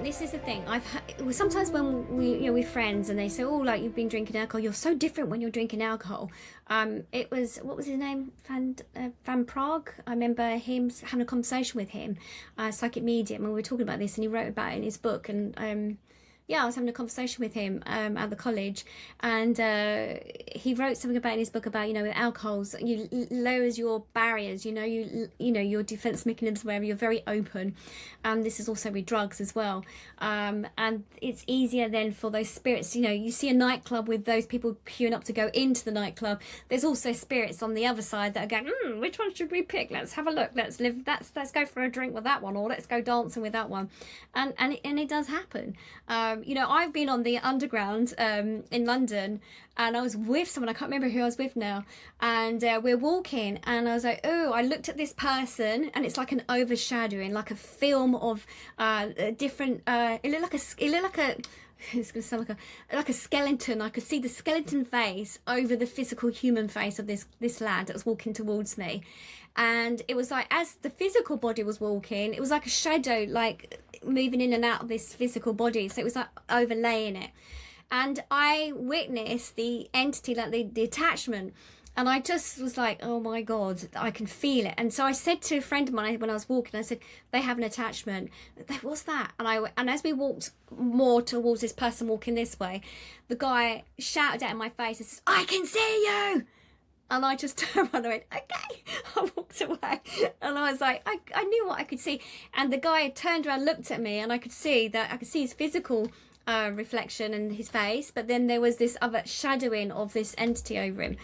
this is the thing. Sometimes when we're friends and they say, oh, like, you've been drinking alcohol, you're so different when you're drinking alcohol. It was, what was his name? Van Prague. I remember him having a conversation with him, psychic medium, and we were talking about this, and he wrote about it in his book. And yeah, I was having a conversation with him at the college, and he wrote something about in his book about, with alcohols, you lowers your barriers, your defense mechanisms, where you're very open. And this is also with drugs as well. And it's easier then for those spirits, you see a nightclub with those people queuing up to go into the nightclub. There's also spirits on the other side that are going, which one should we pick? Let's have a look. Let's let's go for a drink with that one, or let's go dancing with that one. And it does happen. I've been on the underground in London, and I was with someone, I can't remember who I was with now, and we're walking, and I was like, oh, I looked at this person, and it's like an overshadowing, like a film of different, it looked like a it's going to sound like a skeleton. I could see the skeleton face over the physical human face of this lad that was walking towards me. And it was like, as the physical body was walking, it was like a shadow, like moving in and out of this physical body. So it was like overlaying it. And I witnessed the entity, like the attachment. And I just was like, oh my God, I can feel it. And so I said to a friend of mine when I was walking, I said, they have an attachment. What's that? And as we walked more towards this person walking this way, the guy shouted out in my face and says, I can see you. And I just turned around and went, okay. I walked away. And I was like, I knew what I could see. And the guy turned around, looked at me, and I could see his physical reflection in his face. But then there was this other shadowing of this entity over him.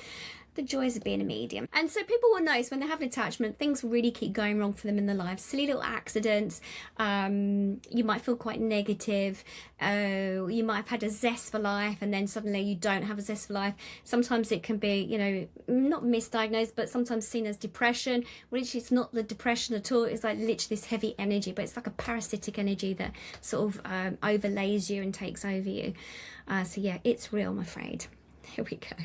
The joys of being a medium. And so people will notice when they have an attachment, things really keep going wrong for them in their lives. Silly little accidents. You might feel quite negative. You might have had a zest for life, and then suddenly you don't have a zest for life. Sometimes it can be, not misdiagnosed, but sometimes seen as depression, which is not the depression at all. It's like literally this heavy energy, but it's like a parasitic energy that sort of overlays you and takes over you. So yeah, it's real, I'm afraid. Here we go.